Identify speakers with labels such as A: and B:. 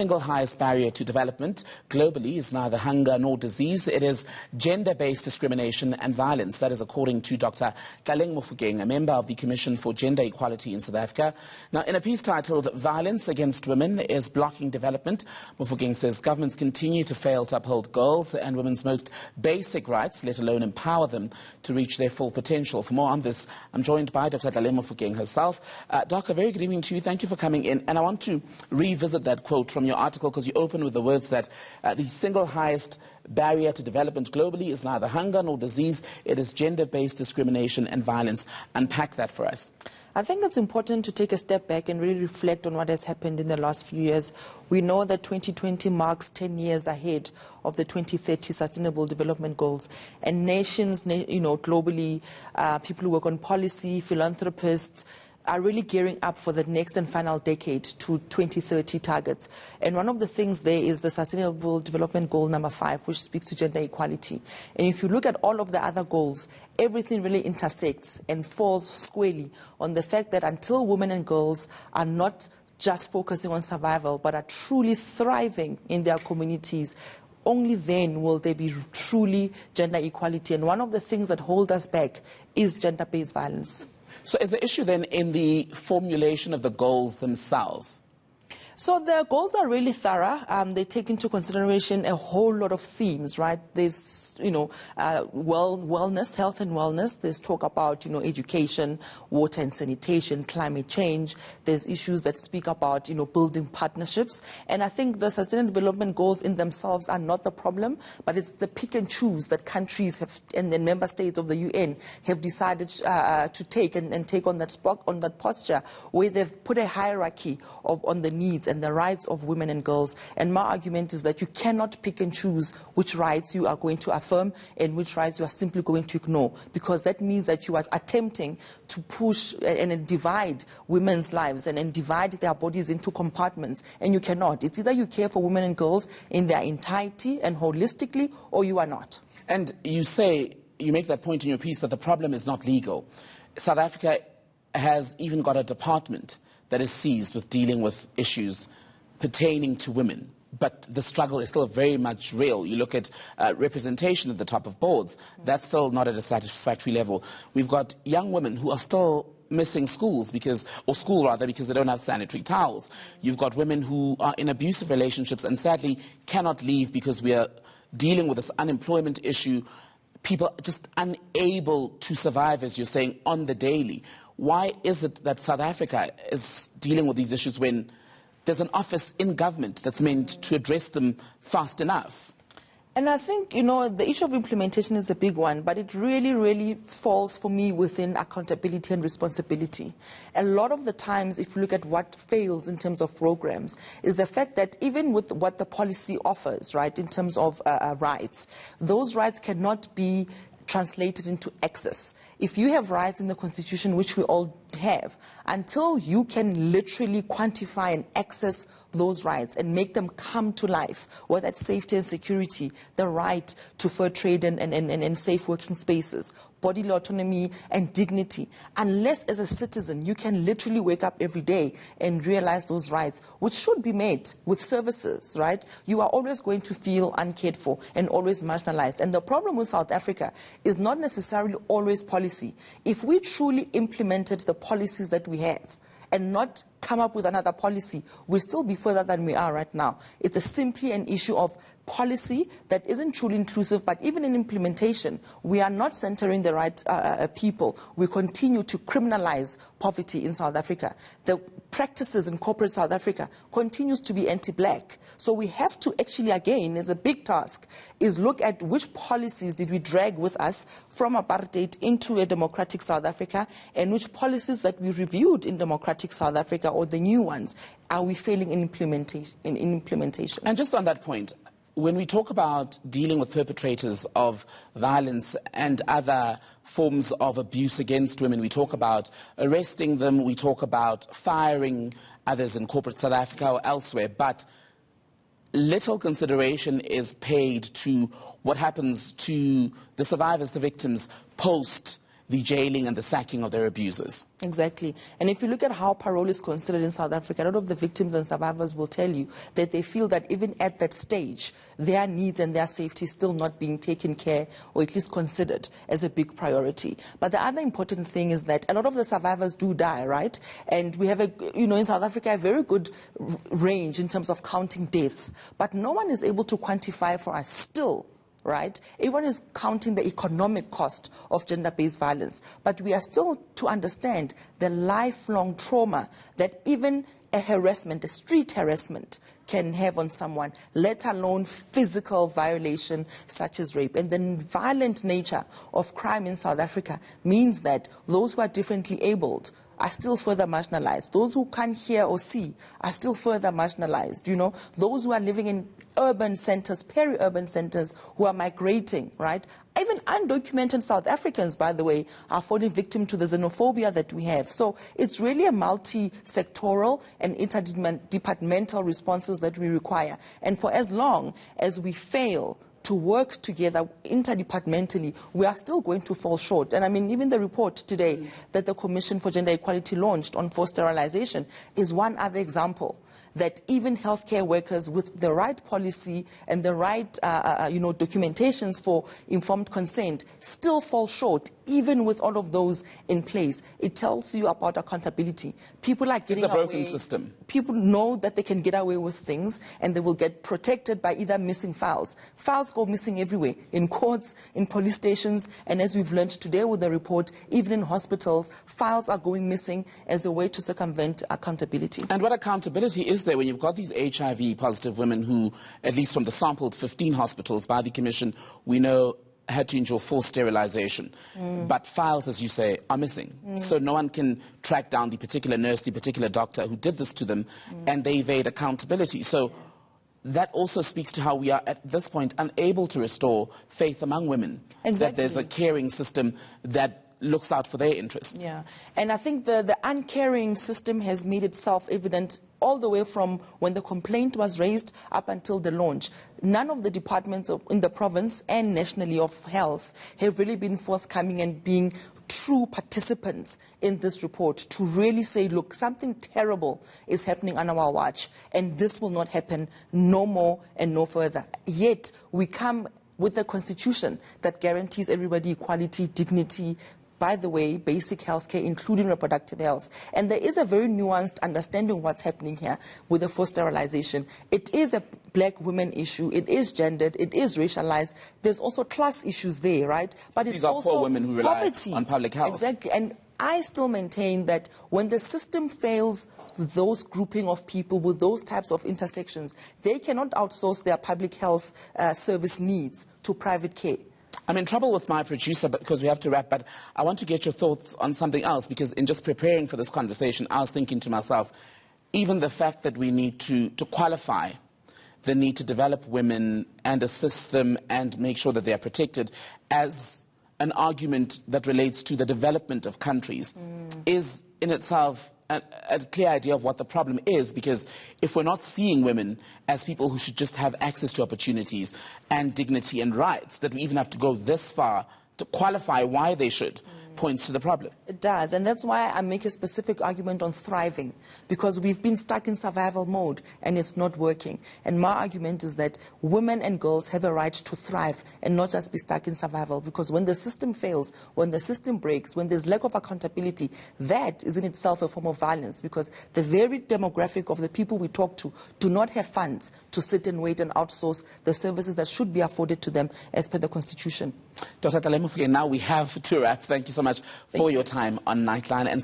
A: Single highest barrier to development globally is neither hunger nor disease. It is gender-based discrimination and violence. That is according to Dr Tlaleng Mofokeng, a member of the Commission for Gender Equality in South Africa. Now, in a piece titled "Violence Against Women is Blocking Development," Mofokeng says governments continue to fail to uphold girls' and women's most basic rights, let alone empower them to reach their full potential. For more on this, I'm joined by Dr Tlaleng Mofokeng herself. Doc, a very good evening to you. Thank you for coming in. And I want to revisit that quote from your article, because you open with the words that the single highest barrier to development globally is neither hunger nor disease. It is gender-based discrimination and violence. Unpack that for us.
B: I think it's important to take a step back and really reflect on what has happened in the last few years. We know that 2020 marks 10 years ahead of the 2030 Sustainable Development Goals. And nations, globally, people who work on policy, philanthropists, are really gearing up for the next and final decade to 2030 targets. And one of the things there is the Sustainable Development Goal number 5, which speaks to gender equality. And if you look at all of the other goals, everything really intersects and falls squarely on the fact that until women and girls are not just focusing on survival, but are truly thriving in their communities, only then will there be truly gender equality. And one of the things that hold us back is gender-based violence.
A: So is the issue then in the formulation of the goals themselves?
B: So the goals are really thorough. They take into consideration a whole lot of themes, right? There's, wellness, health and wellness. There's talk about, education, water and sanitation, climate change. There's issues that speak about, building partnerships. And I think the Sustainable Development Goals in themselves are not the problem, but it's the pick and choose that countries have, and the member states of the UN have decided to take and take on that posture, where they've put a hierarchy on the needs and the rights of women and girls. And my argument is that you cannot pick and choose which rights you are going to affirm and which rights you are simply going to ignore, because that means that you are attempting to push and divide women's lives and divide their bodies into compartments, and you cannot. It's either you care for women and girls in their entirety and holistically, or you are not.
A: And you make that point in your piece that the problem is not legal. South Africa has even got a department that is seized with dealing with issues pertaining to women. But the struggle is still very much real. You look at representation at the top of boards, that's still not at a satisfactory level. We've got young women who are still missing school because they don't have sanitary towels. You've got women who are in abusive relationships and sadly cannot leave because we are dealing with this unemployment issue. People are just unable to survive, as you're saying, on the daily. Why is it that South Africa is dealing with these issues when there's an office in government that's meant to address them fast enough?
B: And I think, the issue of implementation is a big one, but it really, really falls for me within accountability and responsibility. A lot of the times, if you look at what fails in terms of programs, is the fact that even with what the policy offers, right, in terms of rights, those rights cannot be translated into access. If you have rights in the Constitution, which we all have, until you can literally quantify and access those rights and make them come to life, whether it's safety and security, the right to fair trade and safe working spaces, bodily autonomy and dignity, unless as a citizen you can literally wake up every day and realize those rights, which should be made with services, right? You are always going to feel uncared for and always marginalized. And the problem with South Africa is not necessarily always policy. If we truly implemented the policies that we have and not come up with another policy, we'll still be further than we are right now. It's simply an issue of policy that isn't truly inclusive, but even in implementation, we are not centering the right people. We continue to criminalize poverty in South Africa. The practices in corporate South Africa continues to be anti-black. So we have to actually, again, as a big task, is look at which policies did we drag with us from apartheid into a democratic South Africa, and which policies that we reviewed in democratic South Africa, or the new ones, are we failing in implementation.
A: And just on that point, when we talk about dealing with perpetrators of violence and other forms of abuse against women, we talk about arresting them, we talk about firing others in corporate South Africa or elsewhere, but little consideration is paid to what happens to the survivors, the victims, post the jailing and the sacking of their abusers.
B: Exactly. And if you look at how parole is considered in South Africa, a lot of the victims and survivors will tell you that they feel that even at that stage, their needs and their safety is still not being taken care or at least considered as a big priority. But the other important thing is that a lot of the survivors do die, right? And we have, in South Africa, a very good range in terms of counting deaths. But no one is able to quantify for us still, right? Everyone is counting the economic cost of gender-based violence. But we are still to understand the lifelong trauma that even a harassment, a street harassment, can have on someone, let alone physical violation such as rape. And the violent nature of crime in South Africa means that those who are differently abled are still further marginalized. Those who can't hear or see are still further marginalized. Those who are living in urban centers, peri-urban centers, who are migrating, right? Even undocumented South Africans, by the way, are falling victim to the xenophobia that we have. So it's really a multi-sectoral and interdepartmental responses that we require. And for as long as we fail to work together interdepartmentally, we are still going to fall short. And I mean, even the report today that the Commission for Gender Equality launched on forced sterilization is one other example that even healthcare workers with the right policy and the right documentations for informed consent still fall short, even with all of those in place. It tells you about accountability. People are getting away. It's a broken system. People know that they can get away with things and they will get protected by either missing files. Files go missing everywhere, in courts, in police stations, and as we've learned today with the report, even in hospitals, files are going missing as a way to circumvent accountability.
A: And what accountability is there when you've got these HIV-positive women who, at least from the sampled 15 hospitals by the Commission, we know had to endure forced sterilization. But files, as you say, are missing. So no one can track down the particular nurse, the particular doctor who did this to them, and they evade accountability. So that also speaks to how we are, at this point, unable to restore faith among women.
B: Exactly.
A: That there's a caring system that looks out for their interests.
B: Yeah, and I think the uncaring system has made itself evident all the way from when the complaint was raised up until the launch. None of the departments in the province and nationally of health have really been forthcoming and being true participants in this report to really say, look, something terrible is happening on our watch, and this will not happen no more and no further. Yet we come with a constitution that guarantees everybody equality, dignity, by the way, basic health care, including reproductive health. And there is a very nuanced understanding of what's happening here with the forced sterilization. It is a black women issue. It is gendered. It is racialized. There's also class issues there, right? But
A: These
B: it's
A: are
B: also
A: poor women who rely
B: poverty
A: on public health.
B: Exactly. And I still maintain that when the system fails those grouping of people with those types of intersections, they cannot outsource their public health service needs to private care.
A: I'm in trouble with my producer because we have to wrap, but I want to get your thoughts on something else, because in just preparing for this conversation, I was thinking to myself, even the fact that we need to qualify the need to develop women and assist them and make sure that they are protected as an argument that relates to the development of countries is in itself a clear idea of what the problem is, because if we're not seeing women as people who should just have access to opportunities and dignity and rights, that we even have to go this far to qualify why they should, points to the problem.
B: It does, and that's why I make a specific argument on thriving, because we've been stuck in survival mode and it's not working. And my argument is that women and girls have a right to thrive and not just be stuck in survival, because when the system fails, when the system breaks, when there's lack of accountability, that is in itself a form of violence, because the very demographic of the people we talk to do not have funds to sit and wait and outsource the services that should be afforded to them as per the Constitution.
A: Dr. Tlaleng Mofokeng, now we have to wrap. Thank you so much for your time on Nightline. And